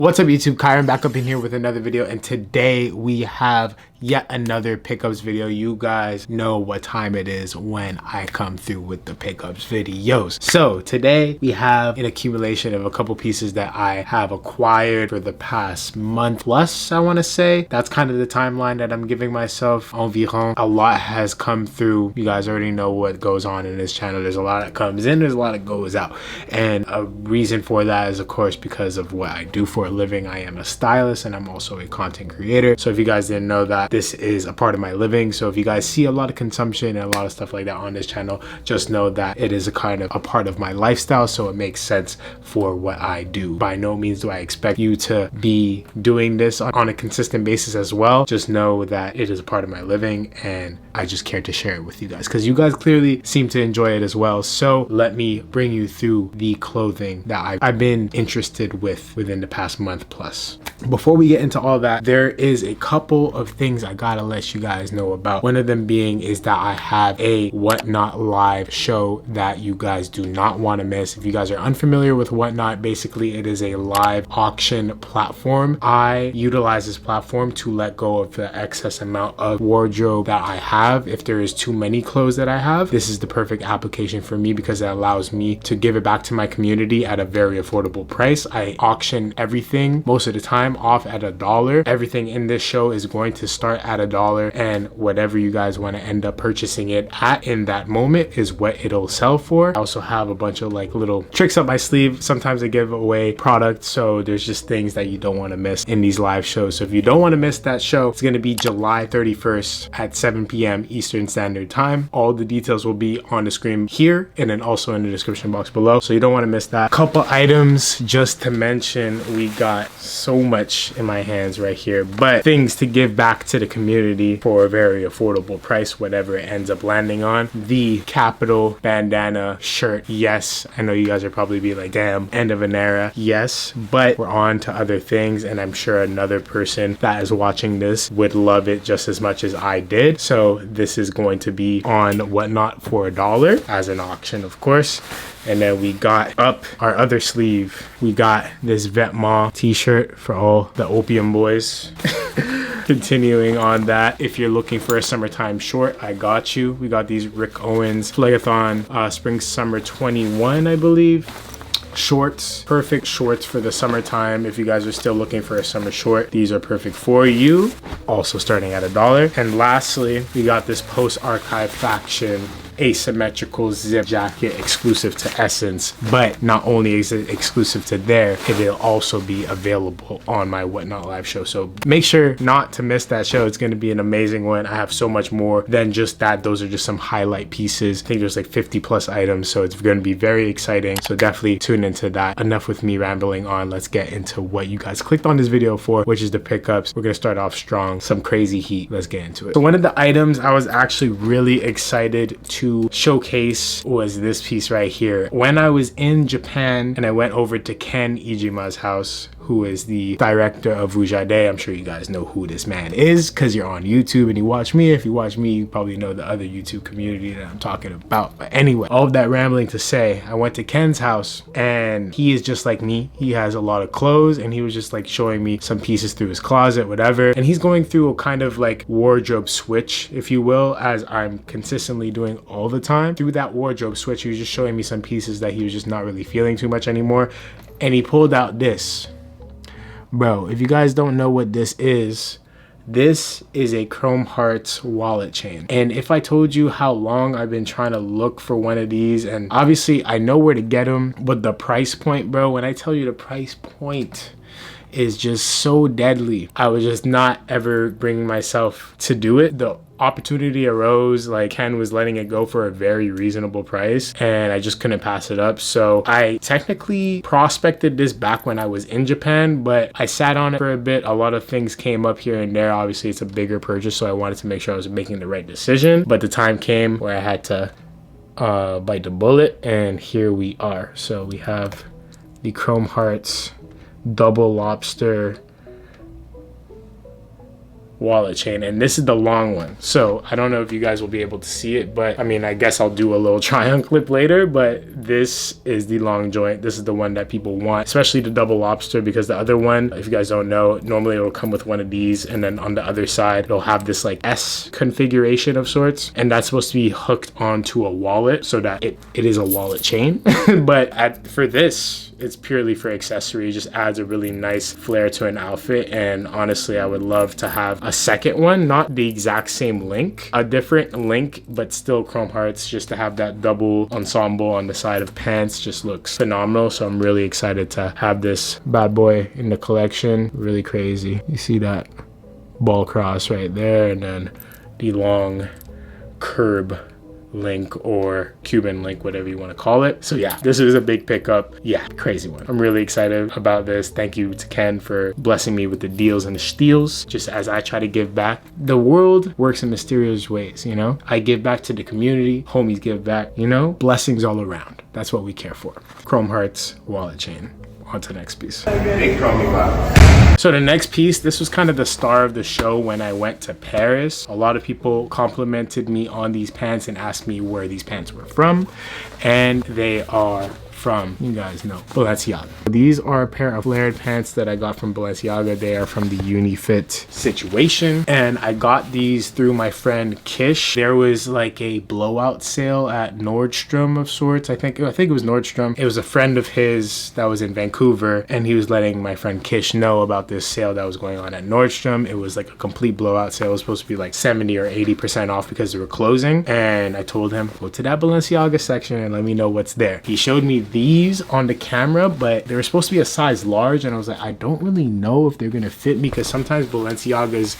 What's up YouTube, Kyron back up in here with another video, and today we have yet another pickups video. You guys know what time it is when I come through with the pickups videos. So today we have an accumulation of a couple pieces that I have acquired for the past month plus, I want to say. That's kind of the timeline that I'm giving myself. Environ. A lot has come through. You guys already know what goes on in this channel. There's a lot that comes in, there's a lot that goes out, and a reason for that is of course because of what I do for a living. I am a stylist and I'm also a content creator. So if you guys didn't know that, this is a part of my living. So if you guys see a lot of consumption and a lot of stuff like that on this channel, just know that it is a kind of a part of my lifestyle, so it makes sense for what I do. By no means do I expect you to be doing this on a consistent basis as well. Just know that it is a part of my living and I just care to share it with you guys because you guys clearly seem to enjoy it as well. So let me bring you through the clothing that I've been interested within the past month plus. Before we get into all that, there is a couple of things I gotta let you guys know about. One of them being is that I have a Whatnot live show that you guys do not want to miss. If you guys are unfamiliar with Whatnot, basically it is a live auction platform. I utilize this platform to let go of the excess amount of wardrobe that I have. If there is too many clothes that I have, this is the perfect application for me because it allows me to give it back to my community at a very affordable price. I auction everything most of the time off at $1. Everything in this show is going to start at $1, and whatever you guys want to end up purchasing it at in that moment is what it'll sell for. I also have a bunch of like little tricks up my sleeve. Sometimes I give away products, so there's just things that you don't want to miss in these live shows. So if you don't want to miss that show, it's going to be July 31st at 7 p.m. Eastern Standard Time. All the details will be on the screen here and then also in the description box below, so you don't want to miss that. Couple items just to mention. We got so much in my hands right here, but things to give back to the community for a very affordable price, whatever it ends up landing on. The Capital bandana shirt. Yes, I know you guys are probably be like, damn, end of an era. Yes, but we're on to other things, and I'm sure another person that is watching this would love it just as much as I did. So this is going to be on Whatnot for $1 as an auction, of course. And then we got up our other sleeve, we got this Vetma t-shirt for all the opium boys. Continuing on that, if you're looking for a summertime short, I got you. We got these Rick Owens Flayathon spring summer 21, I believe, shorts. Perfect shorts for the summertime. If you guys are still looking for a summer short, these are perfect for you. Also starting at $1. And lastly, we got this Post Archive Faction asymmetrical zip jacket exclusive to Essence, but not only is it exclusive to there, it will also be available on my Whatnot live show. So make sure not to miss that show. It's going to be an amazing one. I have so much more than just that. Those are just some highlight pieces. I think there's like 50 plus items, so it's going to be very exciting. So definitely tune into that. Enough with me rambling on. Let's get into what you guys clicked on this video for, which is the pickups. We're going to start off strong, some crazy heat. Let's get into it. So one of the items I was actually really excited to showcase was this piece right here. When I was in Japan and I went over to Ken Ijima's house, who is the director of VUJA, I'm sure you guys know who this man is because you're on YouTube and you watch me. If you watch me, you probably know the other YouTube community that I'm talking about. But anyway, all of that rambling to say, I went to Ken's house and he is just like me. He has a lot of clothes and he was just like showing me some pieces through his closet, whatever. And he's going through a kind of like wardrobe switch, if you will, as I'm consistently doing all the time. Through that wardrobe switch, he was just showing me some pieces that he was just not really feeling too much anymore. And he pulled out this. Bro, if you guys don't know what this is a Chrome Hearts wallet chain. And if I told you how long I've been trying to look for one of these, and obviously I know where to get them, but the price point, bro, when I tell you the price point is just so deadly, I was just not ever bringing myself to do it. The opportunity arose, like Ken was letting it go for a very reasonable price and I just couldn't pass it up. So I technically prospected this back when I was in Japan, but I sat on it for a bit. A lot of things came up here and there. Obviously it's a bigger purchase, so I wanted to make sure I was making the right decision, but the time came where I had to bite the bullet, and here we are. So we have the Chrome Hearts double lobster wallet chain, and this is the long one. So I don't know if you guys will be able to see it, but I mean, I guess I'll do a little try-on clip later, but this is the long joint. This is the one that people want, especially the double lobster, because the other one, if you guys don't know, normally it'll come with one of these, and then on the other side it'll have this like S configuration of sorts, and that's supposed to be hooked onto a wallet so that it is a wallet chain. But for this, it's purely for accessory. It just adds a really nice flair to an outfit, and honestly I would love to have a second one, not the exact same link, a different link, but still chrome hearts, just to have that double ensemble on the side of pants. Just looks phenomenal. So I'm really excited to have this bad boy in the collection. Really crazy. You see that ball cross right there, and then the long curb link, or Cuban link, whatever you want to call it. So yeah, this is a big pickup. Yeah, crazy one. I'm really excited about this. Thank you to Ken for blessing me with the deals and the steals, just as I try to give back. The world works in mysterious ways, you know? I give back to the community, homies give back, you know? Blessings all around. That's what we care for. Chrome hearts, wallet chain. On to the next piece. Big chromey vibe. So the next piece, this was kind of the star of the show when I went to Paris. A lot of people complimented me on these pants and asked me where these pants were from, and they are from, you guys know, Balenciaga. These are a pair of flared pants that I got from Balenciaga. They are from the Unifit situation, and I got these through my friend Kish. There was like a blowout sale at Nordstrom of sorts. I think it was Nordstrom. It was a friend of his that was in Vancouver, and he was letting my friend Kish know about this sale that was going on at Nordstrom. It was like a complete blowout sale. It was supposed to be like 70 or 80% off because they were closing, and I told him, go to that Balenciaga section and let me know what's there. He showed me these on the camera, but they were supposed to be a size large, and I was like, I don't really know if they're gonna fit me, because sometimes Balenciaga's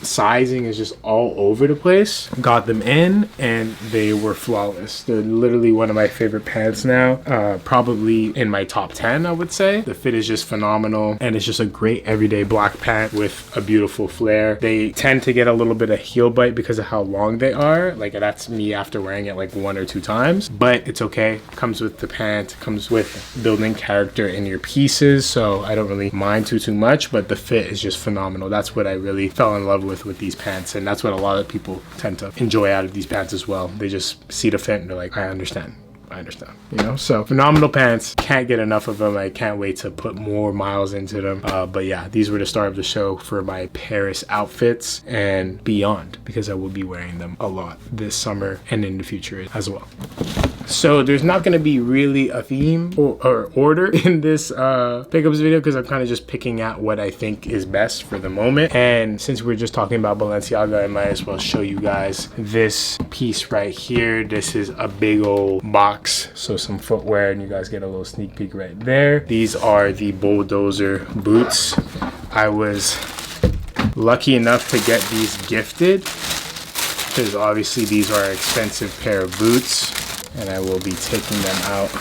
sizing is just all over the place. Got them in and they were flawless. They're literally one of my favorite pants now, probably in my top 10, I would say. The fit is just phenomenal, and it's just a great everyday black pant with a beautiful flare. They tend to get a little bit of heel bite because of how long they are. Like, that's me after wearing it like 1 or 2 times, but it's okay. Comes with the pant, comes with building character in your pieces, so I don't really mind too much, but the fit is just phenomenal. That's what I really fell in love with these pants, and that's what a lot of people tend to enjoy out of these pants as well. They just see the fit and they're like, I understand, you know? So phenomenal pants, can't get enough of them. I can't wait to put more miles into them. But yeah, these were the star of the show for my Paris outfits and beyond, because I will be wearing them a lot this summer and in the future as well. So there's not going to be really a theme or order in this pickups video, because I'm kind of just picking out what I think is best for the moment. And since we're just talking about Balenciaga, I might as well show you guys this piece right here. This is a big old box, so some footwear, and you guys get a little sneak peek right there. These are the Bulldozer boots. I was lucky enough to get these gifted, because obviously these are an expensive pair of boots, and I will be taking them out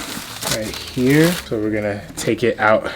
right here. So we're gonna take it out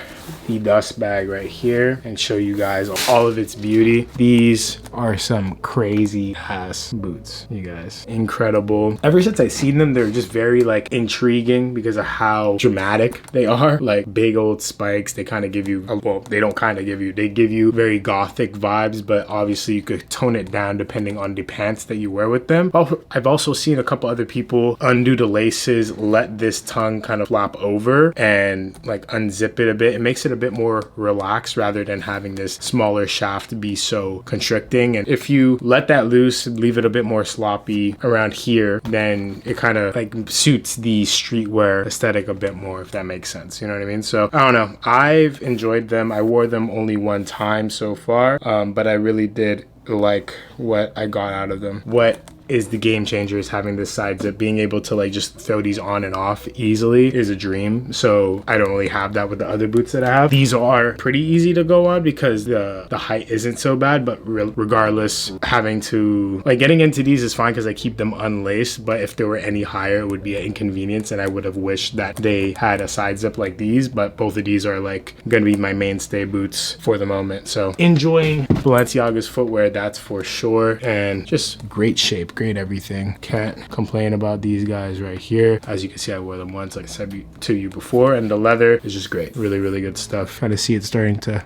the dust bag right here and show you guys all of its beauty. These are some crazy ass boots, you guys. Incredible. Ever since I seen them, they're just very like intriguing because of how dramatic they are. Like big old spikes. They kind of give you, well, they don't kind of give you, they give you very gothic vibes, but obviously you could tone it down depending on the pants that you wear with them. I've also seen a couple other people undo the laces, let this tongue kind of flap over and like unzip it a bit. It makes it a bit more relaxed rather than having this smaller shaft be so constricting. And if you let that loose, leave it a bit more sloppy around here, then it kind of like suits the streetwear aesthetic a bit more, if that makes sense. You know what I mean? So I don't know. I've enjoyed them. I wore them only one time so far, but I really did like what I got out of them. What is the game changer is having this side zip. Being able to like just throw these on and off easily is a dream. So I don't really have that with the other boots that I have. These are pretty easy to go on because the height isn't so bad, but regardless, having to like getting into these is fine because I keep them unlaced, but if they were any higher it would be an inconvenience, and I would have wished that they had a side zip like these, but both of these are like gonna be my mainstay boots for the moment. So enjoying Balenciaga's footwear, that's for sure, and just great shape, great everything. Can't complain about these guys right here. As you can see, I wore them once, like I said to you before, and the leather is just great. Really, really good stuff. Kind of see it starting to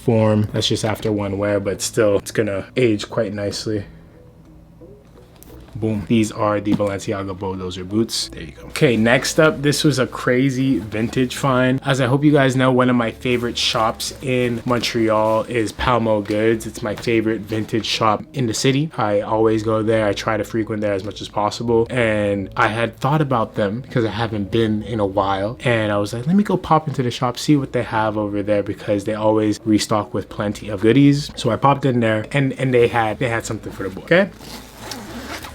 form. That's just after one wear, but still it's gonna age quite nicely. Boom. These are the Balenciaga Bulldozer boots. There you go. Okay, next up, this was a crazy vintage find. As I hope you guys know, one of my favorite shops in Montreal is Palmo Goods. It's my favorite vintage shop in the city. I always go there. I try to frequent there as much as possible. And I had thought about them because I haven't been in a while. And I was like, let me go pop into the shop, see what they have over there, because they always restock with plenty of goodies. So I popped in there and they had something for the boy. Okay.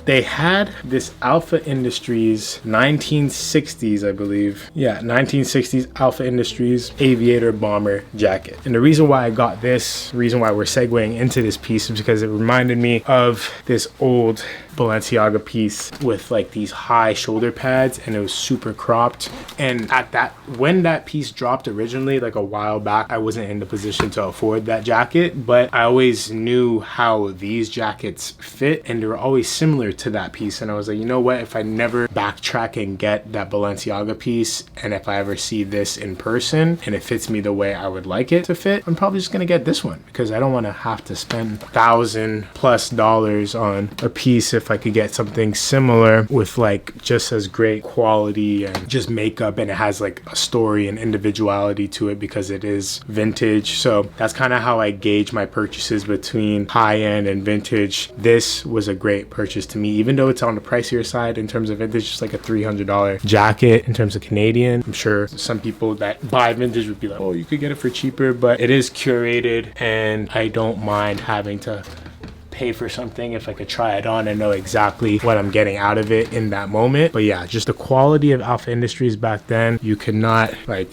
They had this Alpha Industries 1960s, I believe. Yeah, 1960s Alpha Industries aviator bomber jacket. And the reason why I got this, reason why we're segueing into this piece is because it reminded me of this old Balenciaga piece with like these high shoulder pads, and it was super cropped. And at that, when that piece dropped originally, like a while back, I wasn't in the position to afford that jacket, but I always knew how these jackets fit, and they were always similar to that piece. And I was like, you know what, if I never backtrack and get that Balenciaga piece, and if I ever see this in person and it fits me the way I would like it to fit, I'm probably just gonna get this one, because I don't want to have to spend $1,000+ on a piece if I could get something similar with like just as great quality and just makeup, and it has like a story and individuality to it because it is vintage. So that's kind of how I gauge my purchases between high-end and vintage. This was a great purchase to me, even though it's on the pricier side in terms of vintage. Just like a $300 jacket in terms of Canadian. I'm sure some people that buy vintage would be like, oh, you could get it for cheaper, but it is curated, and I don't mind having to pay for something if I could try it on and know exactly what I'm getting out of it in that moment. But yeah, just the quality of Alpha Industries back then, you could not like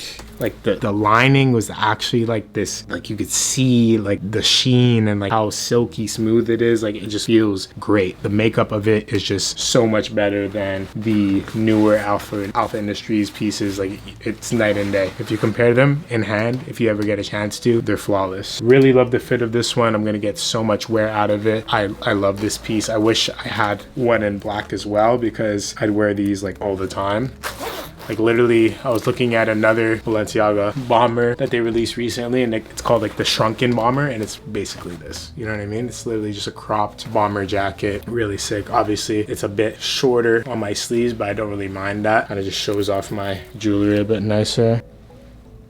the lining was actually like this, like you could see like the sheen and like how silky smooth it is. Like it just feels great. The makeup of it is just so much better than the newer Alpha Industries pieces. Like it's night and day. If you compare them in hand, if you ever get a chance to, they're flawless. Really love the fit of this one. I'm gonna get so much wear out of it. I love this piece. I wish I had one in black as well, because I'd wear these like all the time. Like literally, I was looking at another Balenciaga bomber that they released recently, and it's called like the shrunken bomber, and it's basically this. You know what I mean? It's literally just a cropped bomber jacket. Really sick. Obviously, it's a bit shorter on my sleeves, but I don't really mind that. Kind of just shows off my jewelry a bit nicer.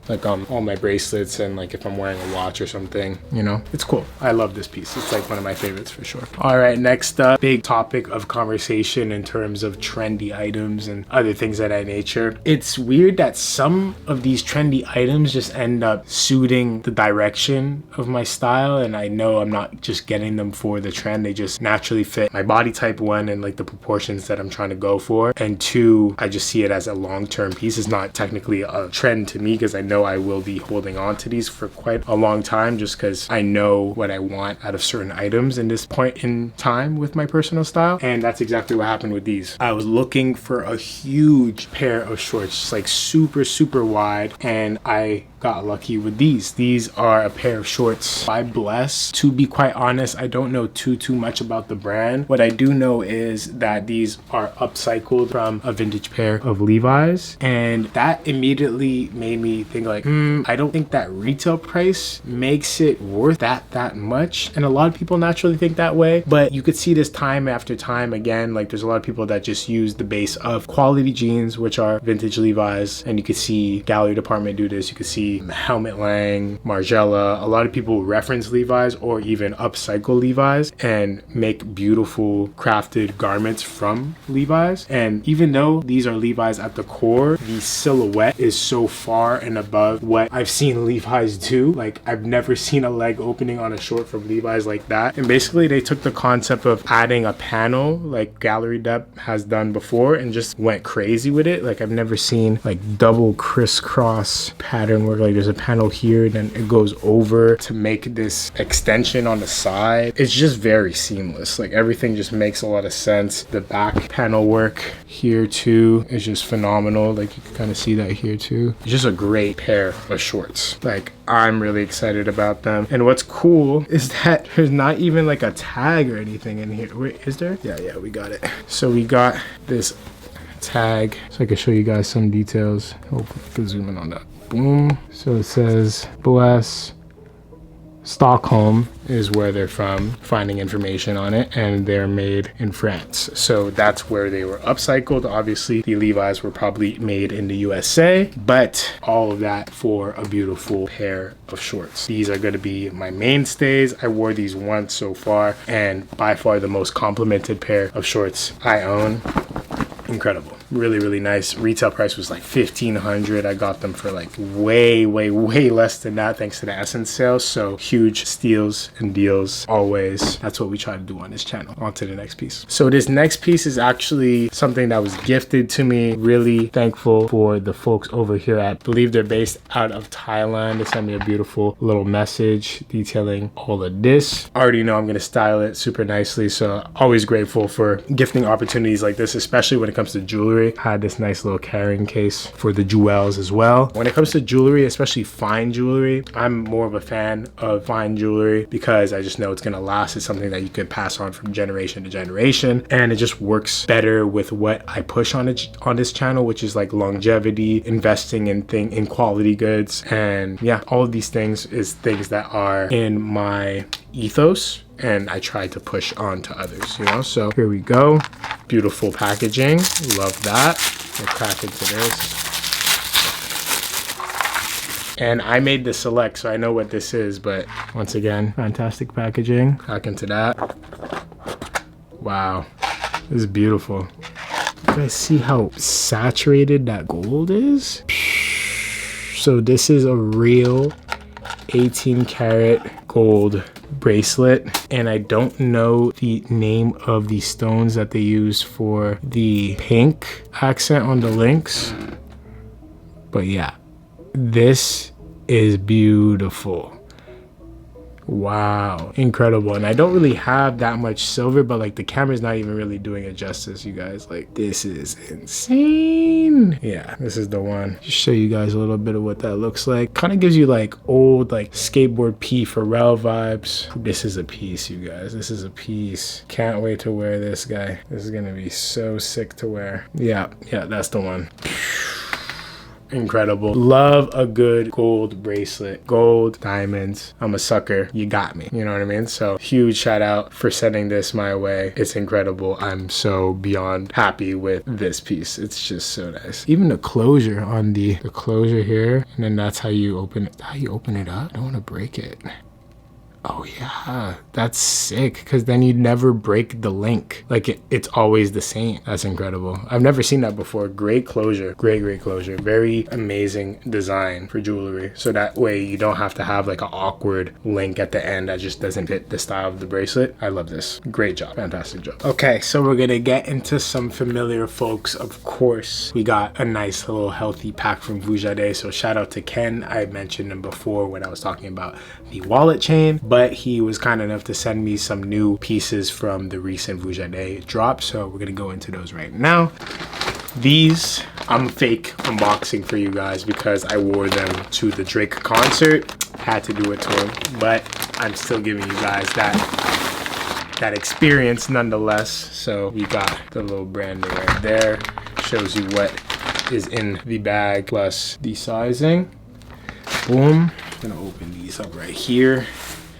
Like all my bracelets, and like if I'm wearing a watch or something, you know, it's cool. I love this piece. It's like one of my favorites for sure. All right, next up, big topic of conversation in terms of trendy items and other things of that nature. It's weird that some of these trendy items just end up suiting the direction of my style, and I know I'm not just getting them for the trend. They just naturally fit my body type, one, and like the proportions that I'm trying to go for, and two, I just see it as a long-term piece. It's not technically a trend to me, because I know I will be holding on to these for quite a long time, just because I know what I want out of certain items in this point in time with my personal style. And that's exactly what happened with these. I was looking for a huge pair of shorts, like super wide, and I got lucky with these. These are a pair of shorts by Bless. To be quite honest, I don't know too much about the brand. What I do know is that these are upcycled from a vintage pair of Levi's, and that immediately made me think like, I don't think that retail price makes it worth that much. And a lot of people naturally think that way, but you could see this time after time again. Like there's a lot of people that just use the base of quality jeans, which are vintage Levi's, and you could see Gallery Department do this. You could see Helmut Lang, Margiela. A lot of people reference Levi's or even upcycle Levi's and make beautiful crafted garments from Levi's. And even though these are Levi's at the core, the silhouette is so far and above what I've seen Levi's do. Like I've never seen a leg opening on a short from Levi's like that. And basically they took the concept of adding a panel like Gallery Dep has done before and just went crazy with it. Like I've never seen like double crisscross pattern where like there's a panel here and then it goes over to make this extension on the side. It's just very seamless. Like everything just makes a lot of sense. The back panel work here too is just phenomenal. Like you can kind of see that here too. It's just a great pair of shorts. Like I'm really excited about them. And what's cool is that there's not even like a tag or anything in here. Wait, is there? Yeah, we got it. So we got this tag so I can show you guys some details. Hopefully I can zoom in on that. Boom. So it says Bless Stockholm is where they're from, finding information on it, and they're made in France. So that's where they were upcycled. Obviously, the Levi's were probably made in the USA, but all of that for a beautiful pair of shorts. These are going to be my mainstays. I wore these once so far, and by far the most complimented pair of shorts I own. Incredible. Really, really nice. Retail price was like $1,500. I got them for like way less than that thanks to the Essence sales. So huge steals and deals always. That's what we try to do on this channel. On to the next piece. So this next piece is actually something that was gifted to me. Really thankful for the folks over here at, I believe they're based out of Thailand. They sent me a beautiful little message detailing all of this. I already know I'm going to style it super nicely. So always grateful for gifting opportunities like this, especially when it comes to jewelry. Had this nice little carrying case for the jewels as well. When it comes to jewelry, especially fine jewelry, I'm more of a fan of fine jewelry because I just know it's gonna last. It's something that you can pass on from generation to generation, and it just works better with what I push on this channel, which is like longevity, investing in quality goods, and yeah, all of these things is things that are in my ethos, and I try to push on to others, you know? So here we go. Beautiful packaging. Love that. We'll crack into this. And I made the select, so I know what this is, but once again, fantastic packaging. Crack into that. Wow. This is beautiful. You guys see how saturated that gold is? So this is a real 18 karat gold bracelet, and I don't know the name of the stones that they use for the pink accent on the links, but yeah, this is beautiful. Wow, incredible. And I don't really have that much silver, but like the camera's not even really doing it justice, you guys. Like, this is insane. Yeah, this is the one. Just show you guys a little bit of what that looks like. Kind of gives you like old like skateboard P Pharrell vibes. This is a piece, you guys. This is a piece. Can't wait to wear this guy. This is gonna be so sick to wear. Yeah, that's the one. Incredible. Love a good gold bracelet. Gold, diamonds. I'm a sucker. You got me. You know what I mean? So huge shout out for sending this my way. It's incredible. I'm so beyond happy with this piece. It's just so nice. Even the closure on the closure here, and then that's how you open it. How you open it up? I don't want to break it. Oh yeah, that's sick, because then you'd never break the link. Like it's always the same. That's incredible. I've never seen that before. Great closure. Great closure. Very amazing design for jewelry. So that way you don't have to have like an awkward link at the end that just doesn't fit the style of the bracelet. I love this. Great job. Fantastic job. Okay, so we're gonna get into some familiar folks. Of course, we got a nice little healthy pack from VUJA Day. So shout out to Ken. I mentioned him before when I was talking about the wallet chain, but he was kind enough to send me some new pieces from the recent VUJA Day drop. So we're gonna go into those right now. These I'm fake unboxing for you guys because I wore them to the Drake concert. Had to do it to him, but I'm still giving you guys that experience nonetheless. So we got the little branding right there. Shows you what is in the bag plus the sizing. Boom. I'm gonna open these up right here.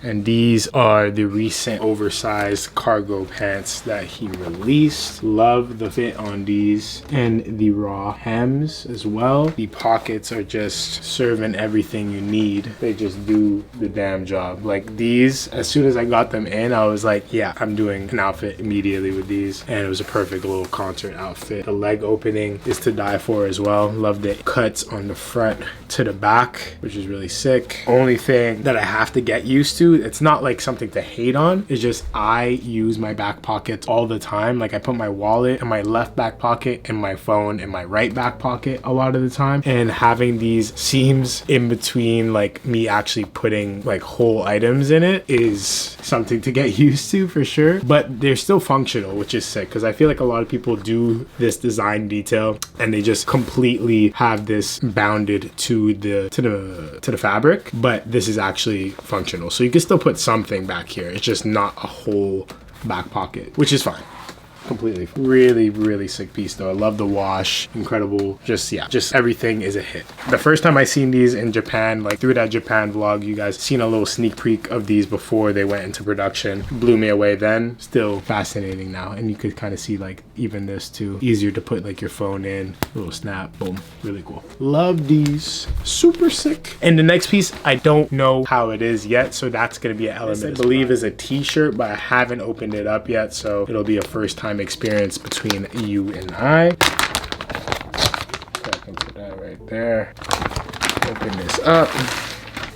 And these are the recent oversized cargo pants that he released. Love the fit on these, and the raw hems as well. The pockets are just serving everything you need. They just do the damn job. Like these, as soon as I got them in, I was like, yeah, I'm doing an outfit immediately with these. And it was a perfect little concert outfit. The leg opening is to die for as well. Love the cuts on the front to the back, which is really sick. Only thing that I have to get used to, it's not like something to hate on, it's just I use my back pockets all the time. Like I put my wallet in my left back pocket and my phone in my right back pocket a lot of the time, and having these seams in between like me actually putting like whole items in it is something to get used to for sure. But they're still functional, which is sick, because I feel like a lot of people do this design detail and they just completely have this bounded to the fabric, but this is actually functional. So you can still put something back here. It's just not a whole back pocket, which is fine. completely fine. Really sick piece though. I love the wash, incredible. Just yeah, just everything is a hit. The first time I seen these in Japan, like through that Japan vlog, you guys seen a little sneak peek of these before they went into production. Blew me away then, still fascinating now. And you could kind of see like even this too, easier to put like your phone in, little snap, boom, really cool. Love these, super sick. And the next piece, I don't know how it is yet, so that's gonna be an element. This, I believe, is a t-shirt, but I haven't opened it up yet, so it'll be a first time experience between you and I. Back into that right there. Open this up.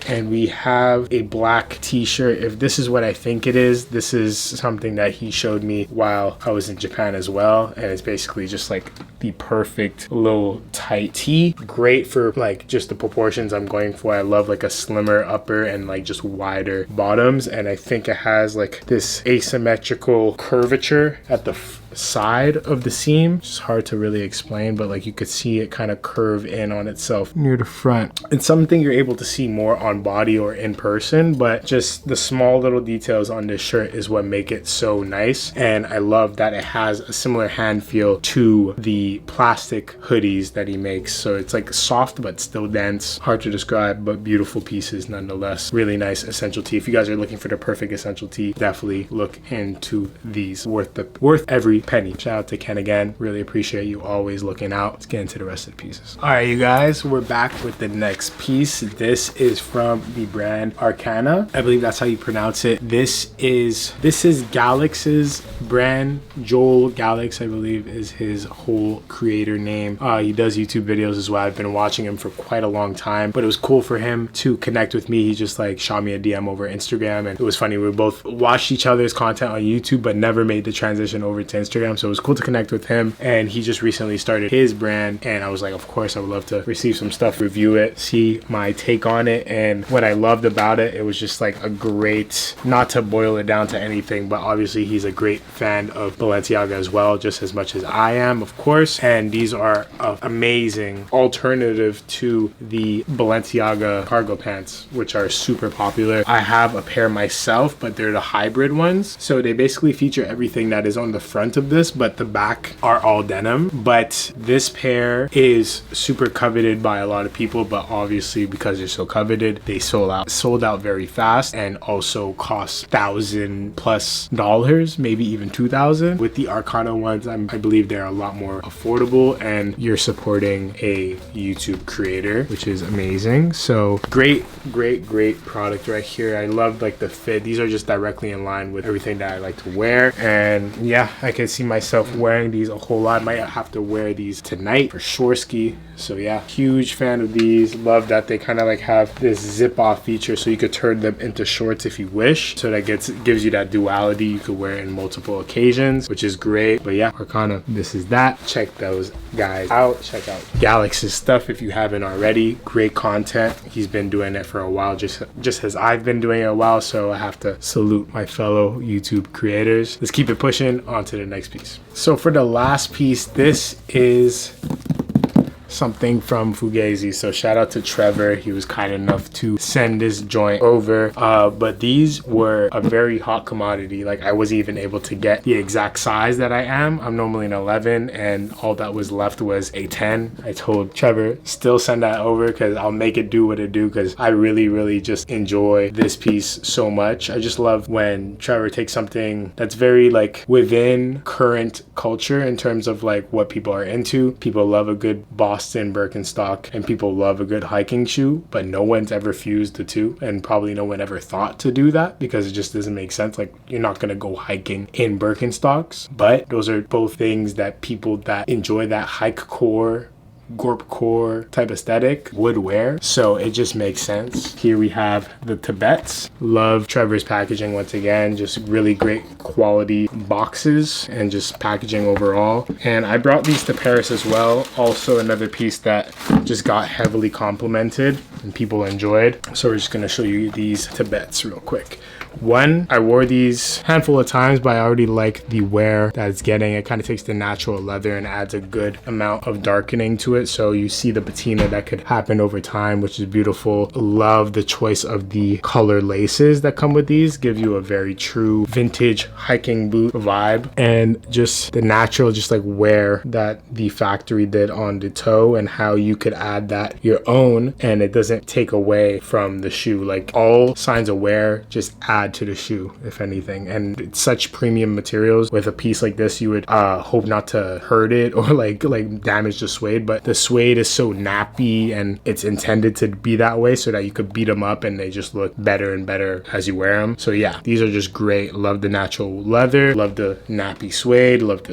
And we have a black t-shirt. If this is what I think it is, this is something that he showed me while I was in Japan as well. And it's basically just like the perfect little tight tee. Great for like just the proportions I'm going for. I love like a slimmer upper and like just wider bottoms. And I think it has like this asymmetrical curvature at the side of the seam. It's hard to really explain, but like you could see it kind of curve in on itself near the front. It's something you're able to see more on body or in person, but just the small little details on this shirt is what make it so nice. And I love that it has a similar hand feel to the plastic hoodies that he makes. So it's like soft but still dense, hard to describe, but beautiful pieces nonetheless. Really nice essential tee. If you guys are looking for the perfect essential tee, definitely look into these. Worth every penny. Shout out to Ken again. Really appreciate you always looking out. Let's get into the rest of the pieces. All right, you guys, we're back with the next piece. This is from the brand Arcana. I believe that's how you pronounce it. This is Galix's brand. Joel Galix, I believe, is his whole creator name. He does YouTube videos as well. I've been watching him for quite a long time, but it was cool for him to connect with me. He just like shot me a DM over Instagram, and it was funny. We both watched each other's content on YouTube, but never made the transition over to Instagram. So it was cool to connect with him, and he just recently started his brand, and I was like, of course I would love to receive some stuff, review it, see my take on it. And what I loved about it, it was just like a great, not to boil it down to anything, but obviously he's a great fan of Balenciaga as well, just as much as I am, of course. And these are an amazing alternative to the Balenciaga cargo pants, which are super popular. I have a pair myself, but they're the hybrid ones, so they basically feature everything that is on the front of this, but the back are all denim. But this pair is super coveted by a lot of people, but obviously because they're so coveted, they sold out very fast, and also cost $1,000+ maybe even $2,000. With the Arcana ones, I believe they're a lot more affordable, and you're supporting a YouTube creator, which is amazing. So great product right here. I love like the fit. These are just directly in line with everything that I like to wear, and yeah, I can see myself wearing these a whole lot. Might have to wear these tonight for shore ski. So yeah, huge fan of these. Love that they kind of like have this zip off feature, so you could turn them into shorts if you wish. So that gives you that duality. You could wear it in multiple occasions, which is great. But yeah, Arcana, this is that. Check those guys out. Check out Galix's stuff if you haven't already. Great content. He's been doing it for a while, just as I've been doing it a while. So I have to salute my fellow YouTube creators. Let's keep it pushing on to the next piece. So for the last piece, this is something from Fugazi. So shout out to Trevor. He was kind enough to send this joint over. But these were a very hot commodity. Like I wasn't even able to get the exact size that I am. I'm normally an 11, and all that was left was a 10. I told Trevor, still send that over because I'll make it do what it do, because I really just enjoy this piece so much. I just love when Trevor takes something that's very like within current culture in terms of like what people are into. People love a good Boston Birkenstock, and people love a good hiking shoe, but no one's ever fused the two, and probably no one ever thought to do that because it just doesn't make sense. Like you're not gonna go hiking in Birkenstocks, but those are both things that people that enjoy that hike core, gorp core type aesthetic would wear. So it just makes sense. Here we have the Tibets. Love Trevor's packaging once again. Just really great quality boxes and just packaging overall. And I brought these to Paris as well. Also another piece that just got heavily complimented. and people enjoyed. So we're just gonna show you these Tibets real quick. One, I wore these a handful of times, but I already like the wear that it's getting. It kind of takes the natural leather and adds a good amount of darkening to it. So you see the patina that could happen over time, which is beautiful. Love the choice of the color laces that come with these. Give you a very true vintage hiking boot vibe, and just the natural, just like wear that the factory did on the toe, and how you could add that your own, and it doesn't take away from the shoe. Like, all signs of wear just add to the shoe, if anything. And it's such premium materials. With a piece like this, you would hope not to hurt it or like damage the suede, but the suede is so nappy and it's intended to be that way so that you could beat them up and they just look better and better as you wear them. So yeah, these are just great. Love the natural leather, love the nappy suede, love the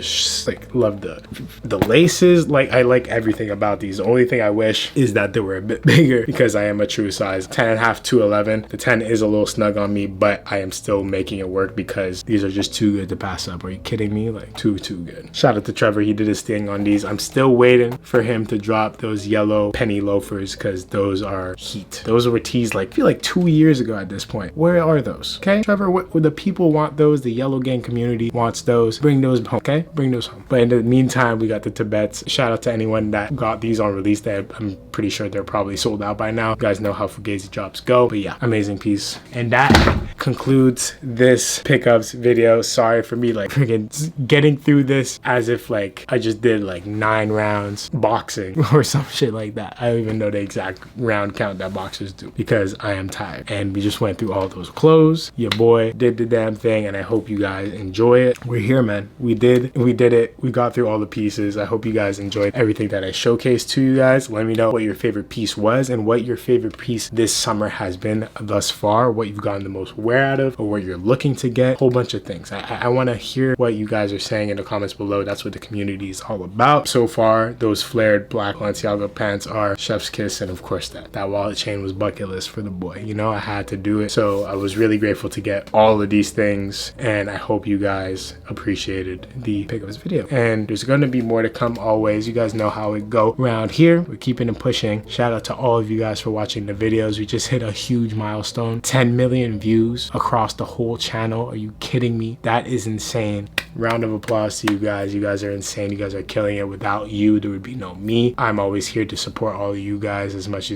love the laces. Like, I like everything about these. The only thing I wish is that they were a bit bigger, because I am a true size 10.5 to 11. The 10 is a little snug on me, but I am still making it work because these are just too good to pass up. Are you kidding me? Like, too good. Shout out to Trevor, he did his thing on these. I'm still waiting for him to drop those yellow penny loafers, because those are heat. Those were teased like, I feel like 2 years ago at this point. Where are those? Okay, Trevor, what the people want those, the yellow gang community wants those. Bring those home, okay? Bring those home. But in the meantime, we got the Tibets. Shout out to anyone that got these on release day. I'm pretty sure they're probably sold out by now. You guys know how Fugazi drops go. But yeah, amazing piece. And that concludes this pickups video. Sorry for me like freaking getting through this as if like I just did like 9 rounds boxing or some shit like that. I don't even know the exact round count that boxers do, because I am tired. And we just went through all those clothes. Your boy did the damn thing, and I hope you guys enjoy it. We're here, man. We did it. We got through all the pieces. I hope you guys enjoyed everything that I showcased to you guys. Let me know what your favorite piece was and what your favorite piece this summer has been thus far, what you've gotten the most wear out of, or what you're looking to get. Whole bunch of things. I want to hear what you guys are saying in the comments below. That's what the community is all about. So far, those flared black Balenciaga pants are chef's kiss, and of course that wallet chain was bucket list for the boy. You know, I had to do it. So I was really grateful to get all of these things, and I hope you guys appreciated the pickups video. And there's going to be more to come always. You guys know how it go around here. We're keeping it pushing. Shout out to all of you guys for watching the videos. We just hit a huge milestone, 10 million views across the whole channel. Are you kidding me? That is insane. Round of applause to you guys. You guys are insane. You guys are killing it. Without you, there would be no me. I'm always here to support all of you guys as much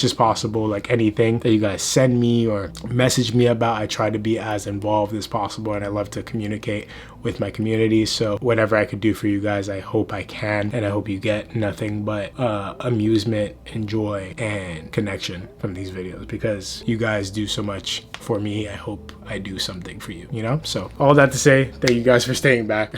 as possible. Like, anything that you guys send me or message me about, I try to be as involved as possible, and I love to communicate with my community. So whatever I could do for you guys, I hope I can, and I hope you get nothing but amusement and joy and connection from these videos, because you guys do so much for me. I hope I do something for you, you know? So all that to say, thank you guys for staying back,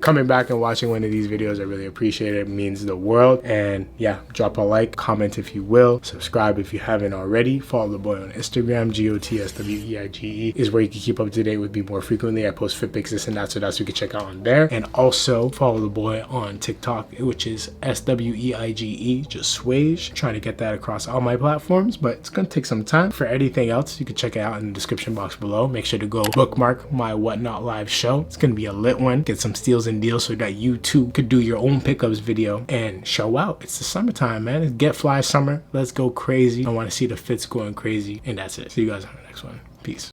coming back and watching one of these videos. I really appreciate it. It means the world. And yeah, drop a like, comment if you will, subscribe if you haven't already, follow the boy on Instagram, GOTSWEIGE is where you can keep up to date with me more frequently. I post fit pics, this and that, so that's what you can check out on there. And also follow the boy on TikTok, which is SWEIGE, just Swage. Trying to get that across all my platforms, but it's gonna take some time. For anything else, you can check it out in the description box below. Make sure to go bookmark my Whatnot live show. It's gonna be a lit one. Get some steals and deals so that you too could do your own pickups video and show out. It's the summertime, man. It's get fly summer. Let's go crazy. I want to see the fits going crazy. And that's it. See you guys on the next one. Peace.